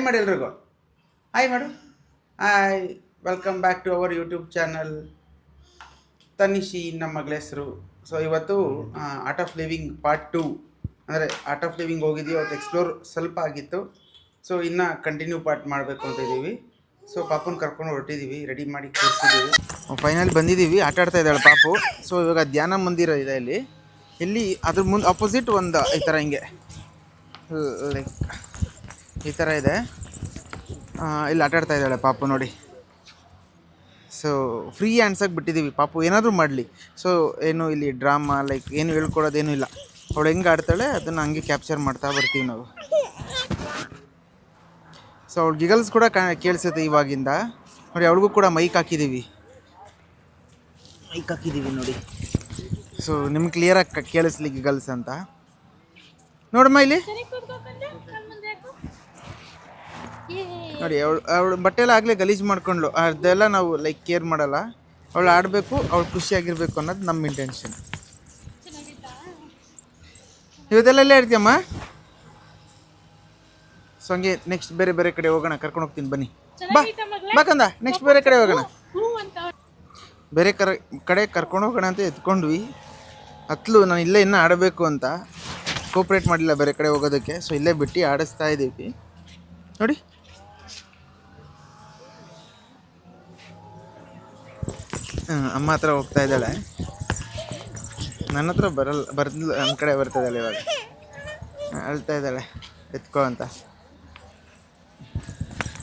ಮಾಡಿ ಎಲ್ರಿಗೂ ಹಾಯ್ ಮಾಡು. Hi, welcome back to our YouTube channel Tanishi ನಮ್ಮ ಮಗಳ ಹೆಸರು. ಸೊ ಇವತ್ತು ಆರ್ಟ್ ಆಫ್ ಲಿವಿಂಗ್ ಪಾರ್ಟ್ 2, ಅಂದರೆ ಆರ್ಟ್ ಆಫ್ ಲಿವಿಂಗ್ ಹೋಗಿದ್ದೀವಿ, ಅವತ್ತು ಎಕ್ಸ್ಪ್ಲೋರ್ ಸ್ವಲ್ಪ ಆಗಿತ್ತು. ಸೊ ಇನ್ನು ಕಂಟಿನ್ಯೂ ಪಾರ್ಟ್ ಮಾಡಬೇಕು ಅಂತ ಇದ್ದೀವಿ. ಸೊ ಪಾಪುನ ಕರ್ಕೊಂಡು ಹೊರಟಿದ್ದೀವಿ, ರೆಡಿ ಮಾಡಿ ಕೂರಿಸಿದ್ದೀವಿ. ಫೈನಲ್ ಬಂದಿದ್ದೀವಿ, ಆಟ ಆಡ್ತಾ ಇದ್ದಾಳೆ ಪಾಪು. ಸೊ ಇವಾಗ ಧ್ಯಾನ ಮಂದಿರ ಇದೆ ಇಲ್ಲಿ ಅದ್ರ ಮುಂದೆ ಆಪೋಸಿಟ್ ಒಂದು ಈ ಥರ ಹಿಂಗೆ ಲೈಕ್ ಈ ಥರ ಇದೆ. ಇಲ್ಲಿ ಆಟ ಆಡ್ತಾ ಇದ್ದಾಳೆ ಪಾಪು ನೋಡಿ. ಸೊ ಫ್ರೀ ಹ್ಯಾಂಡ್ಸಾಗಿ ಬಿಟ್ಟಿದ್ದೀವಿ, ಪಾಪು ಏನಾದರೂ ಮಾಡಲಿ. ಸೊ ಏನು ಇಲ್ಲಿ ಡ್ರಾಮಾ ಲೈಕ್ ಏನು ಹೇಳ್ಕೊಡೋದೇನೂ ಇಲ್ಲ. ಅವಳು ಹೆಂಗೆ ಆಡ್ತಾಳೆ ಅದನ್ನು ಹಂಗೆ ಕ್ಯಾಪ್ಚರ್ ಮಾಡ್ತಾ ಬರ್ತೀವಿ ನಾವು. ಸೊ ಅವಳು ಗಿಗಲ್ಸ್ ಕೂಡ ಕೇಳಿಸುತ್ತೆ ಇವಾಗಿಂದ ನೋಡಿ. ಅವಳಿಗೂ ಕೂಡ ಮೈಕ್ ಹಾಕಿದ್ದೀವಿ ನೋಡಿ. ಸೊ ನಿಮ್ಗೆ ಕ್ಲಿಯರಾಗಿ ಕೇಳಿಸ್ಲಿ ಗಿಗಲ್ಸ್ ಅಂತ ನೋಡಮ್ಮ ಇಲ್ಲಿ ನೋಡಿ. ಅವಳು ಬಟ್ಟೆ ಎಲ್ಲ ಆಗಲೇ ಗಲೀಜು ಮಾಡ್ಕೊಂಡ್ಳು, ಅದೆಲ್ಲ ನಾವು ಲೈಕ್ ಕೇರ್ ಮಾಡಲ್ಲ. ಅವಳು ಆಡಬೇಕು, ಅವಳು ಖುಷಿಯಾಗಿರ್ಬೇಕು ಅನ್ನೋದು ನಮ್ಮ ಇಂಟೆನ್ಷನ್. ಇವತ್ತೆಲ್ಲ ಇರ್ತೀಯಮ್ಮ. ಸೊ ಹಂಗೆ ನೆಕ್ಸ್ಟ್ ಬೇರೆ ಬೇರೆ ಕಡೆ ಹೋಗೋಣ, ಕರ್ಕೊಂಡು ಹೋಗ್ತೀನಿ ಬನ್ನಿ. ಬಾಕಂದ ನೆಕ್ಸ್ಟ್ ಬೇರೆ ಕಡೆ ಹೋಗೋಣ, ಬೇರೆ ಕಡೆ ಕರ್ಕೊಂಡು ಹೋಗೋಣ ಅಂತ ಎತ್ಕೊಂಡ್ವಿ. ಹತ್ಲು ನಾನು ಇಲ್ಲೇ ಇನ್ನೂ ಆಡಬೇಕು ಅಂತ ಕೋಪ್ರೇಟ್ ಮಾಡಿಲ್ಲ ಬೇರೆ ಕಡೆ ಹೋಗೋದಕ್ಕೆ. ಸೊ ಇಲ್ಲೇ ಬಿಟ್ಟು ಆಡಿಸ್ತಾ ಇದ್ದೀವಿ ನೋಡಿ. ಅಮ್ಮ ಹತ್ರ ಹೋಗ್ತಾ ಇದ್ದಾಳೆ, ನನ್ನ ಹತ್ರ ಬರ್ದು ನನ್ನ ಕಡೆ ಬರ್ತಾ ಇದ್ದಾಳೆ. ಇವಾಗ ಅಳ್ತಾ ಇದ್ದಾಳೆ, ಎತ್ಕೋ ಅಂತ,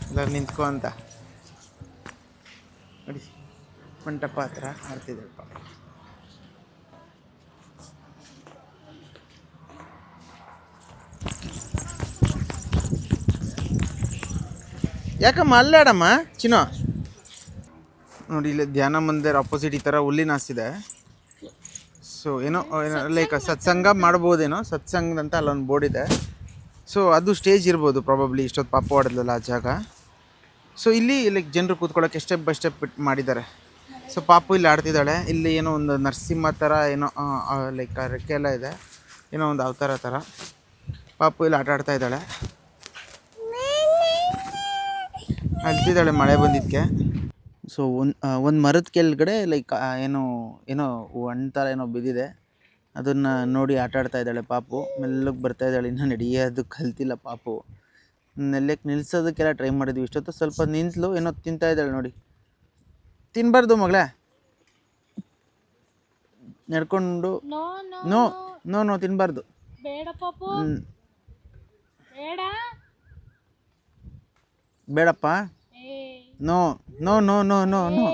ಇಲ್ಲ ನಿಂತ್ಕೋ ಅಂತ ನೋಡಿ. ಮಂಟಪ ಹತ್ರ ಆಡ್ತಿದ್ದಾಳೆ ಪಾಪ. ಯಾಕಮ್ಮ ಅಲ್ಲೇ ಆಡಮ್ಮ ಚಿನ್ನೋ ನೋಡಿ. ಇಲ್ಲಿ ಧ್ಯಾನ ಮಂದಿರ ಆಪೋಸಿಟ್ ಈ ಥರ ಹುಲ್ಲಿನ ಹಾಸಿದೆ. ಸೊ ಏನೋ ಲೈಕ್ ಸತ್ಸಂಗ ಮಾಡ್ಬೋದೇನೋ, ಸತ್ಸಂಗ ಅಂತ ಅಲ್ಲೊಂದು ಬೋರ್ಡ್ ಇದೆ. ಸೊ ಅದು ಸ್ಟೇಜ್ ಇರ್ಬೋದು ಪ್ರಾಬಬ್ಲಿ, ಇಷ್ಟೊತ್ತು ಪಾಪು ಆಡಿದ್ಲಲ್ಲ ಆ ಜಾಗ. ಸೊ ಇಲ್ಲಿ ಲೈಕ್ ಜನರು ಕೂತ್ಕೊಳ್ಳೋಕ್ಕೆ ಸ್ಟೆಪ್ ಬೈ ಸ್ಟೆಪ್ ಮಾಡಿದ್ದಾರೆ. ಸೊ ಪಾಪು ಇಲ್ಲಿ ಆಡ್ತಿದ್ದಾಳೆ. ಇಲ್ಲಿ ಏನೋ ಒಂದು ನರಸಿಂಹ ಥರ ಏನೋ ಲೈಕ್ ರೆಕ್ಕೆ ಎಲ್ಲ ಇದೆ, ಏನೋ ಒಂದು ಅವತಾರ ಥರ. ಪಾಪು ಇಲ್ಲಿ ಆಟ ಆಡ್ತಾ ಇದ್ದಾಳೆ, ಅಳ್ತಿದ್ದಾಳೆ ಮಳೆ ಬಂದಿದ್ದಕ್ಕೆ. ಸೊ ಒಂದು ಮರದ ಕೆಳಗಡೆ ಲೈಕ್ ಏನೋ ಹಣ್ಣು ಥರ ಏನೋ ಬಿದ್ದಿದೆ, ಅದನ್ನು ನೋಡಿ ಆಟ ಆಡ್ತಾ ಇದ್ದಾಳೆ ಪಾಪು. ಮೆಲ್ಲಗೆ ಬರ್ತಾ ಇದ್ದಾಳೆ, ಇನ್ನೂ ನಡೆಯೋದು ಕಲ್ತಿಲ್ಲ ಪಾಪು. ನೆಲ್ಲಕ್ಕೆ ನಿಲ್ಸೋದಕ್ಕೆಲ್ಲ ಟ್ರೈ ಮಾಡಿದ್ವಿ ಇಷ್ಟೊತ್ತು. ಸ್ವಲ್ಪ ನಿಂತಲು, ಏನೋ ತಿಂತಾ ಇದ್ದಾಳೆ ನೋಡಿ. ತಿನ್ನಬಾರ್ದು ಮಗಳೇ, ನಡ್ಕೊಂಡು ನೋ ನೋ ನೋ ತಿನ್ನಬಾರ್ದು, ಬೇಡಪ್ಪ. No, no, no, no, no, no.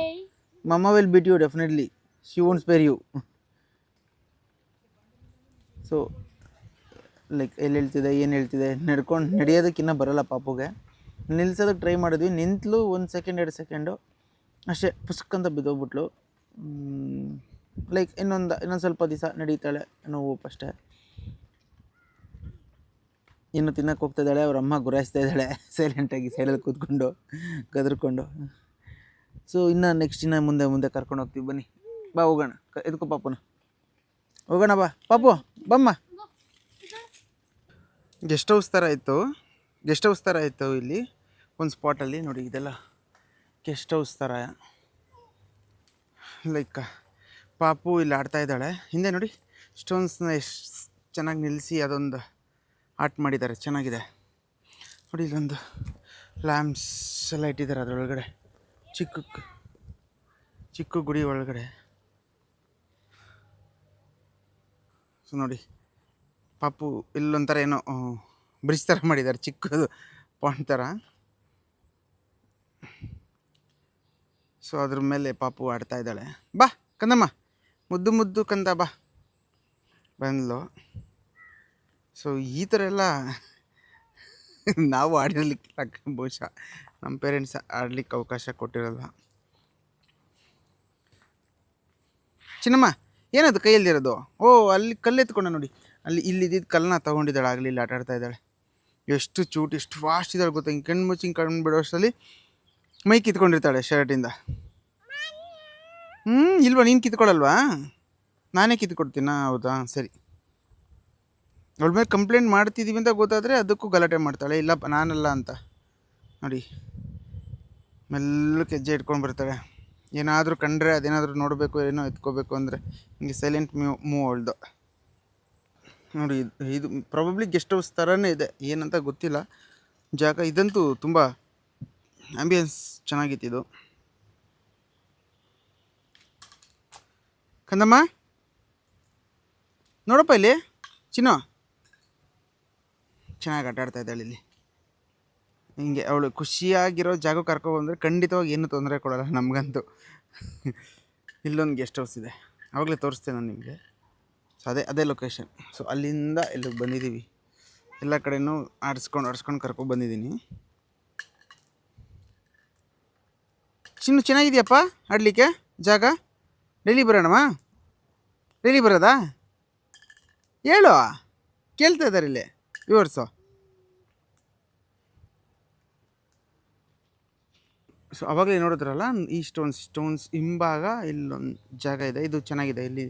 Mama will beat you definitely. She won't spare you. So like ಎಲ್ಲಿ ಹೇಳ್ತಿದೆ, ಏನು ಹೇಳ್ತಿದೆ, ನಡೆಯೋದಕ್ಕಿನ್ನ ಬರೋಲ್ಲ ಪಾಪುಗೆ. ನಿಲ್ಸೋದಕ್ಕೆ ಟ್ರೈ ಮಾಡಿದ್ವಿ, ನಿಂತಲು 1 ಸೆಕೆಂಡ್ 2 ಸೆಕೆಂಡು ಅಷ್ಟೇ, ಪುಸ್ಕಂತ ಬಿದ್ದೋಗ್ಬಿಟ್ಲು. ಲೈಕ್ ಇನ್ನೊಂದು ಸ್ವಲ್ಪ ದಿವಸ ನಡೀತಾಳೆ, ನೋವು ಅಷ್ಟೇ. ಇನ್ನು ತಿನ್ನಕ್ಕೆ ಹೋಗ್ತಾ ಇದ್ದಾಳೆ, ಅವ್ರ ಅಮ್ಮ ಗುರಾಯಿಸ್ತಾ ಇದ್ದಾಳೆ ಸೈಲೆಂಟಾಗಿ ಸೈಡಲ್ಲಿ ಕೂತ್ಕೊಂಡು ಗದರ್ಕೊಂಡು. ಸೊ ಇನ್ನು ನೆಕ್ಸ್ಟ್ ಮುಂದೆ ಕರ್ಕೊಂಡು ಹೋಗ್ತೀವಿ ಬನ್ನಿ. ಬಾ ಹೋಗೋಣ, ಎದ್ಕೋ ಪಾಪುನ, ಹೋಗೋಣ ಬಾ ಪಾಪು, ಬಮ್ಮ. ಗೆಸ್ಟ್ ಹೌಸ್ ಥರ ಇತ್ತು ಇಲ್ಲಿ ಒಂದು ಸ್ಪಾಟಲ್ಲಿ ನೋಡಿ. ಇದೆಲ್ಲ ಗೆಸ್ಟ್ ಹೌಸ್ ಥರ. ಲೈಕ್ ಪಾಪು ಇಲ್ಲಿ ಆಡ್ತಾ ಇದ್ದಾಳೆ. ಹಿಂದೆ ನೋಡಿ ಸ್ಟೋನ್ಸ್ನ ಎಷ್ಟು ಚೆನ್ನಾಗಿ ನಿಲ್ಲಿಸಿ ಅದೊಂದು ಆರ್ಟ್ ಮಾಡಿದ್ದಾರೆ, ಚೆನ್ನಾಗಿದೆ ನೋಡಿ. ಇಲ್ಲೊಂದು ಲ್ಯಾಂಪ್ಸ್ ಎಲ್ಲ ಇಟ್ಟಿದ್ದಾರೆ ಅದರೊಳಗಡೆ, ಚಿಕ್ಕ ಗುಡಿ ಒಳಗಡೆ. ಸೊ ನೋಡಿ ಪಾಪು ಇಲ್ಲೊಂಥರ ಏನೋ ಬ್ರಿಡ್ಜ್ ಥರ ಮಾಡಿದ್ದಾರೆ, ಚಿಕ್ಕದು ಪಾಯಿಂಟ್ ಥರ. ಸೊ ಅದ್ರ ಮೇಲೆ ಪಾಪು ಆಡ್ತಾ ಇದ್ದಾಳೆ. ಬಾ ಕಂದಮ್ಮ, ಮುದ್ದು ಕಂದ ಬಾ ಬಂದ್ಲು. ಸೊ ಈ ಥರ ಎಲ್ಲ ನಾವು ಆಡಿರ್ಲಿಕ್ಕೆ ಬಹುಶಃ ನಮ್ಮ ಪೇರೆಂಟ್ಸ್ ಆಡ್ಲಿಕ್ಕೆ ಅವಕಾಶ ಕೊಟ್ಟಿರಲ್ಲ. ಚಿನ್ನಮ್ಮ ಏನದು ಕೈಯಲ್ಲಿರೋದು? ಓ ಅಲ್ಲಿ ಕಲ್ಲೆತ್ಕೊಂಡ ನೋಡಿ, ಇಲ್ಲಿದ್ದ ಕಲ್ಲನ್ನ ತೊಗೊಂಡಿದ್ದಾಳೆ, ಆಗಲಿ ಇಲ್ಲಿ ಆಟ ಆಡ್ತಾ ಇದ್ದಾಳೆ. ಎಷ್ಟು ಚೂಟ್, ಎಷ್ಟು ಫಾಸ್ಟ್ ಇದ್ದಾಳೆ ಗೊತ್ತಾ. ಹಿಂಗೆ ಕಣ್ಣು ಬಿಡೋಷ್ಟರಲ್ಲಿ ಮೈ ಕಿತ್ಕೊಂಡಿರ್ತಾಳೆ ಶರ್ಟಿಂದ. ಇಲ್ವಾ, ನೀನು ಕಿತ್ಕೊಳ್ಳಲ್ವಾ? ನಾನೇ ಕಿತ್ಕೊಡ್ತೀನಾ? ಹೌದಾ, ಸರಿ. ಅವಳ ಮೇಲೆ ಕಂಪ್ಲೇಂಟ್ ಮಾಡ್ತಿದ್ದೀವಿ ಅಂತ ಗೊತ್ತಾದರೆ ಅದಕ್ಕೂ ಗಲಾಟೆ ಮಾಡ್ತಾಳೆ, ಇಲ್ಲಪ್ಪ ನಾನಲ್ಲ ಅಂತ. ನೋಡಿ ಮೆಲ್ಲಕ್ಕೆ ಹೆಜ್ಜೆ ಇಟ್ಕೊಂಡು ಬರ್ತಾಳೆ. ಏನಾದರೂ ಕಂಡ್ರೆ ಅದೇನಾದರೂ ನೋಡಬೇಕು ಏನೋ ಎತ್ಕೋಬೇಕು ಅಂದರೆ ಹಿಂಗೆ ಸೈಲೆಂಟ್ ಮೂವ್ ಅವಳ್ದು. ನೋಡಿ ಇದು ಪ್ರಾಬಬ್ಲಿ ಗೆಸ್ಟ್ ಹೌಸ್ ಥರನೇ ಇದೆ, ಏನಂತ ಗೊತ್ತಿಲ್ಲ ಜಾಗ. ಇದಂತೂ ತುಂಬ ಆ್ಯಂಬಿಯನ್ಸ್ ಚೆನ್ನಾಗಿತ್ತು ಇದು. ಕಂದಮ್ಮ ನೋಡಪ್ಪ ಇಲ್ಲಿ ಚಿನ್ನು ಚೆನ್ನಾಗಿ ಆಟ ಆಡ್ತಾ ಇದ್ದಾಳೆ ಇಲ್ಲಿ. ಹಿಂಗೆ ಅವಳು ಖುಷಿಯಾಗಿರೋ ಜಾಗ ಕರ್ಕೊಬಂದರೆ ಖಂಡಿತವಾಗಿ ಏನು ತೊಂದರೆ ಕೊಡೋಲ್ಲ ನಮಗಂತೂ. ಇಲ್ಲೊಂದು ಗೆಸ್ಟ್ ಹೌಸ್ ಇದೆ, ಆವಾಗಲೇ ತೋರಿಸ್ತೇನೆ ನಾನು ನಿಮಗೆ. ಸೊ ಅದೇ ಲೊಕೇಶನ್. ಸೊ ಅಲ್ಲಿಂದ ಇಲ್ಲಿಗೆ ಬಂದಿದ್ದೀವಿ, ಎಲ್ಲ ಕಡೆಯೂ ಆಡಿಸ್ಕೊಂಡು ಕರ್ಕೊಬಂದಿದ್ದೀನಿ. ಚಿನ್ನು ಚೆನ್ನಾಗಿದೆಯಪ್ಪ ಆಡಲಿಕ್ಕೆ ಜಾಗ? ಡೈಲಿ ಬರೋಣಮ್ಮ? ಡೈಲಿ ಬರೋದಾ? ಹೇಳು, ಕೇಳ್ತಾ ಇದ್ದಾರೆ ಇಲ್ಲಿ ವ್ಯೂವರ್ಸು. ಸೊ ಅವಾಗಲೇ ನೋಡಿದ್ರಲ್ಲ ಈ ಸ್ಟೋನ್ಸ್ ಹಿಂಭಾಗ ಇಲ್ಲೊಂದು ಜಾಗ ಇದೆ, ಇದು ಚೆನ್ನಾಗಿದೆ. ಇಲ್ಲಿ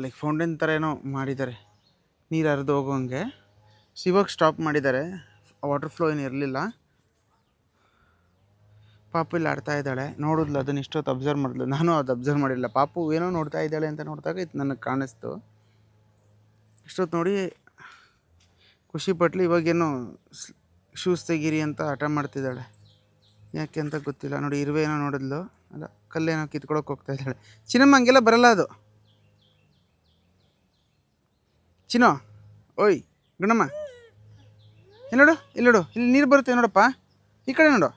ಲೈಕ್ ಫೌಂಟೇನ್ ಥರ ಏನೋ ಮಾಡಿದ್ದಾರೆ, ನೀರು ಹರಿದು ಹೋಗೋಂಗೆ. ಸೊ ಇವಾಗ ಸ್ಟಾಪ್ ಮಾಡಿದ್ದಾರೆ, ವಾಟರ್ ಫ್ಲೋ ಏನು ಇರಲಿಲ್ಲ. ಪಾಪು ಇಲ್ಲಿ ಆಡ್ತಾ ಇದ್ದಾಳೆ, ನೋಡಿದ್ಲು ಅದನ್ನ ಇಷ್ಟೊತ್ತು ಅಬ್ಸರ್ವ್ ಮಾಡಿದ್ಲು. ನಾನು ಅದು ಅಬ್ಸರ್ವ್ ಮಾಡಿಲ್ಲ. ಪಾಪು ಏನೋ ನೋಡ್ತಾ ಇದ್ದಾಳೆ ಅಂತ ನೋಡಿದಾಗ ಇದು ನನಗೆ ಕಾಣಿಸ್ತು. ಇಷ್ಟೊತ್ತು ನೋಡಿ ಖುಷಿ ಪಟ್ಲು. ಇವಾಗೇನು ಶೂಸ್ ತೆಗೀರಿ ಅಂತ ಹಠ ಮಾಡ್ತಿದ್ದಾಳೆ, ಯಾಕೆ ಅಂತ ಗೊತ್ತಿಲ್ಲ. ನೋಡಿ ಇರುವೆ ಏನೋ ನೋಡಿದ್ಲು, ಅಲ್ಲ ಕಲ್ಲೇನೋ ಕಿತ್ಕೊಳಕ್ಕೆ ಹೋಗ್ತಾ ಇದ್ದಾಳೆ. ಚಿನ್ನಮ್ಮ ಹಂಗೆಲ್ಲ ಬರಲ್ಲ ಅದು. ಚಿನ್ನೋ, ಓಯ್ ಗುಣಮ್ಮ, ಇಲ್ಲಿ ನೋಡು, ಇಲ್ಲಿ ನೀರು ಬರುತ್ತೆ ನೋಡಪ್ಪ, ಈ ಕಡೆ ನೋಡು.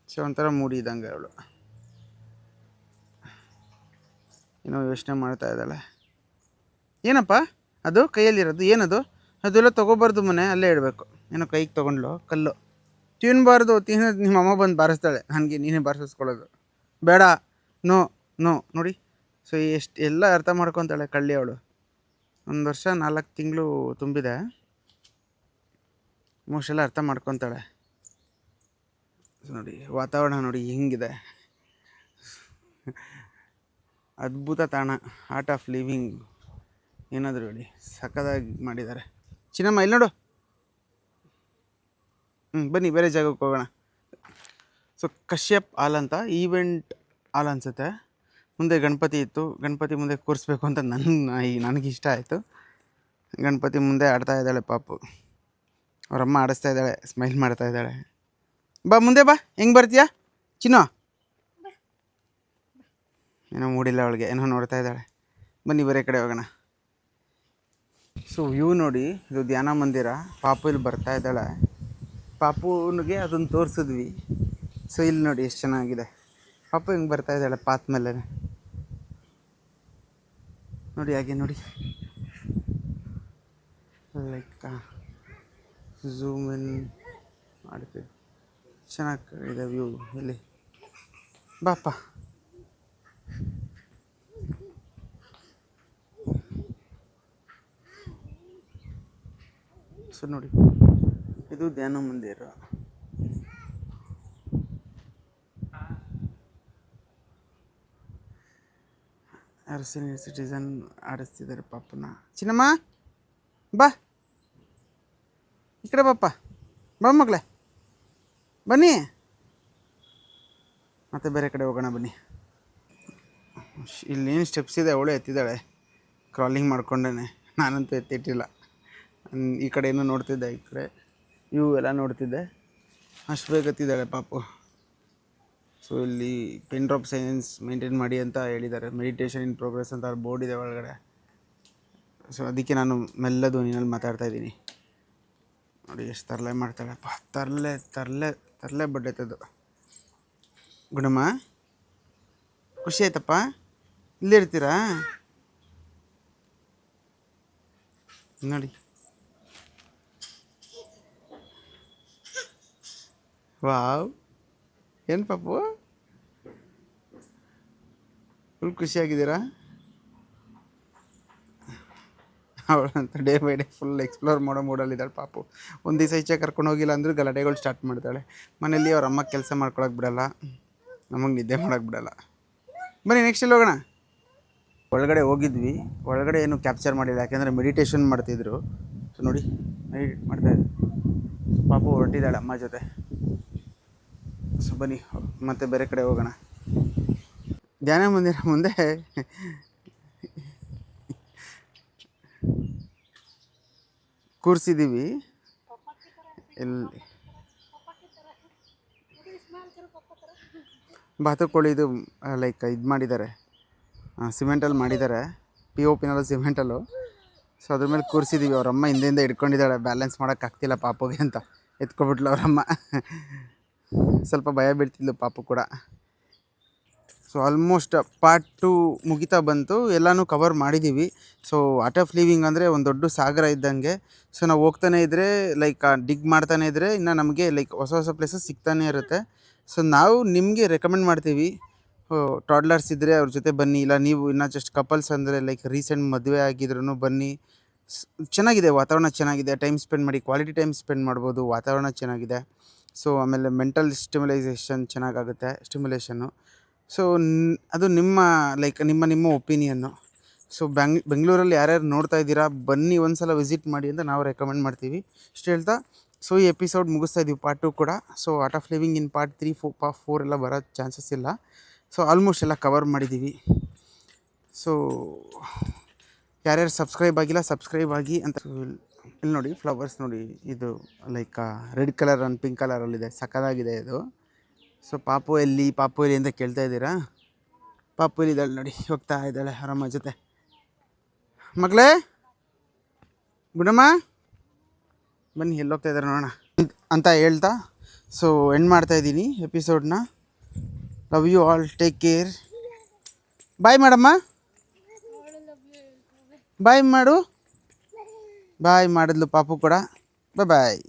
ಸೊ ಒಂಥರ ಮೂಡಿ ಇದ್ದಂಗೆ ಅವಳು ಏನೋ ಯೋಚನೆ ಮಾಡ್ತಾ ಇದ್ದಾಳೆ. ಏನಪ್ಪ ಅದು ಕೈಯಲ್ಲಿರೋದು? ಏನದು? ಅದೆಲ್ಲ ತೊಗೋಬಾರ್ದು, ಮನೆ ಅಲ್ಲೇ ಇಡಬೇಕು. ಏನೋ ಕೈಗೆ ತೊಗೊಂಡ್ಲು ಕಲ್ಲು, ತಿನ್ನಬಾರ್ದು. ತಿನ್ನೋದು ನಿಮ್ಮ ಅಮ್ಮ ಬಂದು ಬಾರಿಸ್ತಾಳೆ, ನನಗೆ ನೀನೇ ಬಾರಿಸ್ಕೊಳ್ಳೋದು ಬೇಡ. ನೋ ನೋಡಿ. ಸೊ ಎಲ್ಲ ಅರ್ಥ ಮಾಡ್ಕೊತಾಳೆ ಕಳ್ಳಿ ಅವಳು. 1 ವರ್ಷ 4 ತಿಂಗಳು ತುಂಬಿದೆ, ಮೋಸ್ಟೆಲ್ಲ ಅರ್ಥ ಮಾಡ್ಕೊತಾಳೆ. ನೋಡಿ ವಾತಾವರಣ ನೋಡಿ ಹೆಂಗಿದೆ, ಅದ್ಭುತ ತಾಣ. ಆರ್ಟ್ ಆಫ್ ಲಿವಿಂಗ್ ಏನಾದರೂ ನೋಡಿ ಸಖತ್ತಾಗಿ ಮಾಡಿದ್ದಾರೆ. ಚಿನ್ನಮ್ಮ ಇಲ್ಲಿ ನೋಡು. ಬನ್ನಿ ಬೇರೆ ಜಾಗಕ್ಕೆ ಹೋಗೋಣ. ಸೊ ಕಶ್ಯಪ್ ಹಾಲ್ ಅಂತ ಈವೆಂಟ್ ಹಾಲ್ ಅನಿಸುತ್ತೆ. ಮುಂದೆ ಗಣಪತಿ ಇತ್ತು, ಗಣಪತಿ ಮುಂದೆ ಕೂರಿಸ್ಬೇಕು ಅಂತ ನನಗಿಷ್ಟ ಆಯಿತು. ಗಣಪತಿ ಮುಂದೆ ಆಡ್ತಾ ಇದ್ದಾಳೆ ಪಾಪು, ಅವರಮ್ಮ ಆಡಿಸ್ತಾ ಇದ್ದಾಳೆ, ಸ್ಮೈಲ್ ಮಾಡ್ತಾ ಇದ್ದಾಳೆ. ಬಾ ಮುಂದೆ ಬಾ, ಹೆಂಗೆ ಬರ್ತೀಯಾ ಚಿನ್ನೋ? ಏನೋ ಮೂಡಿಲ್ಲ ಅವಳಿಗೆ, ಏನೋ ನೋಡ್ತಾ ಇದ್ದಾಳೆ. ಬನ್ನಿ ಬೇರೆ ಕಡೆ ಹೋಗೋಣ. ಸೊ ವ್ಯೂ ನೋಡಿ, ಇದು ಧ್ಯಾನ ಮಂದಿರ. ಪಾಪು ಇಲ್ಲಿ ಬರ್ತಾ ಇದ್ದಾಳೆ, ಪಾಪುನಿಗೆ ಅದನ್ನು ತೋರಿಸಿದ್ವಿ. ಸೊ ಇಲ್ಲಿ ನೋಡಿ ಎಷ್ಟು ಚೆನ್ನಾಗಿದೆ, ಪಾಪು ಹಿಂಗೆ ಬರ್ತಾ ಇದ್ದಾಳೆ ಪಾತ್ ಮೇಲೆ ನೋಡಿ. ಹಾಗೆ ನೋಡಿ ಲೈಕ್ ಝೂಮ್ ಇನ್ ಮಾಡ್ತೀವಿ, ಚೆನ್ನಾಗಿದೆ ವ್ಯೂ. ಇಲ್ಲಿ ಬಾಪ. ಸೊ ನೋಡಿ ಇದು ಧ್ಯಾನ ಮಂದಿರ. ಯಾರು ಸೀನಿಯರ್ ಸಿಟಿಸನ್ ಆಡಿಸ್ತಿದ್ದಾರೆ ಪಾಪನ. ಚಿನ್ನಮ್ಮ ಬಾ ಈ ಕಡೆ, ಬಾಪ್ಪ ಬಾ ಮಗಳೇ, ಬನ್ನಿ ಮತ್ತೆ ಬೇರೆ ಕಡೆ ಹೋಗೋಣ ಬನ್ನಿ. ಇಲ್ಲೇನು ಸ್ಟೆಪ್ಸ್ ಇದೆ, ಅವಳೇ ಎತ್ತಿದ್ದಾಳೆ ಕ್ರಾಲಿಂಗ್ ಮಾಡ್ಕೊಂಡೇ. ನಾನಂತೂ ಎತ್ತಿಟ್ಟಿಲ್ಲ. ಈ ಕಡೆ ಏನೋ ನೋಡ್ತಿದ್ದೆ, ಈ ಕಡೆ ಇವು ಎಲ್ಲ ನೋಡ್ತಿದ್ದೆ, ಅಷ್ಟು ಬೇಗ ಎತ್ತಿದ್ದಾಳೆ ಪಾಪು. ಸೊ ಇಲ್ಲಿ ಪಿನ್ ಡ್ರಾಪ್ ಸೈಲೆನ್ಸ್ ಮೇಂಟೈನ್ ಮಾಡಿ ಅಂತ ಹೇಳಿದ್ದಾರೆ, ಮೆಡಿಟೇಷನ್ ಇನ್ ಪ್ರೋಗ್ರೆಸ್ ಅಂತ ಬೋರ್ಡ್ ಇದೆ ಒಳಗಡೆ. ಸೊ ಅದಕ್ಕೆ ನಾನು ಮೆಲ್ಲ ಧ್ವನಿನಲ್ಲಿ ಮಾತಾಡ್ತಾ ಇದ್ದೀನಿ. ನೋಡಿ ಎಷ್ಟು ತರಲೆ ಮಾಡ್ತಾಳಪ್ಪ, ತರಲೆ ಬಡ್ಡೈತದು. ಗುಣಮ್ಮ ಖುಷಿ ಆಯ್ತಪ್ಪ, ಇಲ್ಲೇ ಇರ್ತೀರಾ? ನೋಡಿ ವಾವ್, ಏನು ಪಾಪು ಫುಲ್ ಖುಷಿಯಾಗಿದ್ದೀರಾ? ಅವಳಂತ day by day full explore ಮಾಡೋ ಮೂಡಲ್ಲಿದ್ದಾಳೆ ಪಾಪು. ಒಂದು ದಿವಸ ಈಚೆ ಕರ್ಕೊಂಡು ಹೋಗಿಲ್ಲ ಅಂದರೂ ಗಲಾಟೆಗಳು ಸ್ಟಾರ್ಟ್ ಮಾಡ್ತಾಳೆ. ಮನೇಲಿ ಅವ್ರ ಅಮ್ಮ ಕೆಲಸ ಮಾಡ್ಕೊಳಕ್ಕೆ ಬಿಡಲ್ಲ, ನಮಗೆ ನಿದ್ದೆ ಮಾಡೋಕ್ಕೆ ಬಿಡಲ್ಲ. ಬನ್ನಿ ನೆಕ್ಸ್ಟ್ ಎಲ್ಲಿ ಹೋಗೋಣ. ಒಳಗಡೆ ಹೋಗಿದ್ವಿ, ಒಳಗಡೆ ಏನು ಕ್ಯಾಪ್ಚರ್ ಮಾಡಿಲ್ಲ, ಯಾಕೆಂದರೆ ಮೆಡಿಟೇಷನ್ ಮಾಡ್ತಿದ್ರು. ಸೊ ನೋಡಿ ಮೆಡಿಟೇಟ್ ಮಾಡ್ತಾಯಿದ್ರು. ಪಾಪು ಹೊರಟಿದ್ದಾಳೆ ಅಮ್ಮ ಜೊತೆ. ಸೊ ಬನ್ನಿ ಮತ್ತೆ ಬೇರೆ ಕಡೆ ಹೋಗೋಣ. ಧ್ಯಾನ ಮಂದಿರ ಮುಂದೆ ಕೂರಿಸಿದ್ದೀವಿ. ಎಲ್ಲಿ ಬಾತುಕೋಳಿದು ಲೈಕ್ ಇದು ಮಾಡಿದ್ದಾರೆ, ಸಿಮೆಂಟಲ್ಲಿ ಮಾಡಿದ್ದಾರೆ, POPನಲ್ಲ ಸಿಮೆಂಟಲ್ಲು. ಸೊ ಅದ್ರ ಮೇಲೆ ಕೂರಿಸಿದ್ದೀವಿ. ಅವರಮ್ಮ ಹಿಂದೆಯಿಂದ ಹಿಡ್ಕೊಂಡಿದ್ದಾಳೆ, ಬ್ಯಾಲೆನ್ಸ್ ಮಾಡೋಕ್ಕಾಗ್ತಿಲ್ಲ ಪಾಪುಗೆ ಅಂತ ಎತ್ಕೊಬಿಟ್ಲು ಅವರಮ್ಮ. ಸ್ವಲ್ಪ ಭಯ ಬೀಳ್ತಿದ್ಲು ಪಾಪು ಕೂಡ. ಸೊ ಆಲ್ಮೋಸ್ಟ್ ಪಾರ್ಟ್ 2 ಮುಗಿತಾ ಬಂತು, ಎಲ್ಲನೂ ಕವರ್ ಮಾಡಿದ್ದೀವಿ. ಸೊ ಆರ್ಟ್ ಆಫ್ ಲಿವಿಂಗ್ ಅಂದರೆ ಒಂದು ದೊಡ್ಡ ಸಾಗರ ಇದ್ದಂಗೆ. ಸೊ ನಾವು ಹೋಗ್ತಾನೆ ಇದ್ದರೆ ಲೈಕ್ ಡಿಗ್ ಮಾಡ್ತಾನೆ ಇದ್ದರೆ ಇನ್ನು ನಮಗೆ ಲೈಕ್ ಹೊಸ ಹೊಸ ಪ್ಲೇಸಸ್ ಸಿಗ್ತಾನೆ ಇರುತ್ತೆ. ಸೊ ನಾವು ನಿಮಗೆ ರೆಕಮೆಂಡ್ ಮಾಡ್ತೀವಿ, ಟಾಡ್ಲರ್ಸ್ ಇದ್ದರೆ ಅವ್ರ ಜೊತೆ ಬನ್ನಿ, ಇಲ್ಲ ನೀವು ಇನ್ನೂ ಜಸ್ಟ್ ಕಪಲ್ಸ್ ಅಂದರೆ ಲೈಕ್ ರೀಸೆಂಟ್ ಮದುವೆ ಆಗಿದ್ರೂ ಬನ್ನಿ. ಚೆನ್ನಾಗಿದೆ, ವಾತಾವರಣ ಚೆನ್ನಾಗಿದೆ, ಟೈಮ್ ಸ್ಪೆಂಡ್ ಮಾಡಿ, ಕ್ವಾಲಿಟಿ ಟೈಮ್ ಸ್ಪೆಂಡ್ ಮಾಡ್ಬೋದು, ವಾತಾವರಣ ಚೆನ್ನಾಗಿದೆ. ಸೊ ಆಮೇಲೆ ಮೆಂಟಲ್ ಸ್ಟಿಮ್ಯುಲೈಸೇಷನ್ ಚೆನ್ನಾಗಾಗುತ್ತೆ, ಸ್ಟಿಮ್ಯುಲೇಷನ್ನು. ಸೊ ಅದು ನಿಮ್ಮ ಲೈಕ್ ನಿಮ್ಮ ಒಪಿನಿಯನ್ನು. ಸೊ ಬೆಂಗಳೂರಲ್ಲಿ ಯಾರ್ಯಾರು ನೋಡ್ತಾ ಇದ್ದೀರಾ ಬನ್ನಿ, ಒಂದು ಸಲ ವಿಸಿಟ್ ಮಾಡಿ ಅಂತ ನಾವು ರೆಕಮೆಂಡ್ ಮಾಡ್ತೀವಿ. ಇಷ್ಟು ಹೇಳ್ತಾ ಸೊ ಈ ಎಪಿಸೋಡ್ ಮುಗಿಸ್ತಾ ಇದ್ದೀವಿ, ಪಾರ್ಟ್ 2 ಕೂಡ. So Art of Living in part 3, 4 ಎಲ್ಲ ಬರೋ ಚಾನ್ಸಸ್ ಇಲ್ಲ. ಸೊ ಆಲ್ಮೋಸ್ಟ್ ಎಲ್ಲ ಕವರ್ ಮಾಡಿದ್ದೀವಿ. ಸೊ ಯಾರ್ಯಾರು ಸಬ್ಸ್ಕ್ರೈಬ್ ಆಗಿಲ್ಲ ಸಬ್ಸ್ಕ್ರೈಬ್ ಆಗಿ ಅಂತ. ಇಲ್ಲಿ ನೋಡಿ ಫ್ಲವರ್ಸ್ ನೋಡಿ, ಇದು like red colour and pink ಕಲರಲ್ಲಿದೆ, ಸಕ್ಕದಾಗಿದೆ ಇದು. ಸೊ ಪಾಪು ಎಲ್ಲಿ ಅಂತ ಕೇಳ್ತಾ ಇದ್ದೀರಾ. ಪಾಪು ಇದ್ದಾಳೆ ನೋಡಿ, ಹೋಗ್ತಾ ಇದ್ದಾಳೆ ಆರಾಮ ಜೊತೆ. ಮಗಳೇ ಗುಡಮ್ಮ ಬನ್ನಿ, ಎಲ್ಲಿ ಹೋಗ್ತಾ ಇದ್ದಾರೆ ನೋಡೋಣ ಅಂತ ಹೇಳ್ತಾ ಸೊ ಎಂಡ್ ಮಾಡ್ತಾಯಿದ್ದೀನಿ ಎಪಿಸೋಡ್ನ. Love you all, take care, bye ಮಾಡಮ್ಮ, ಬಾಯ್ ಮಾಡು. ಬಾಯ್ ಮಾಡಿದ್ಲು ಪಾಪು ಕೂಡ. ಬಾಯ್.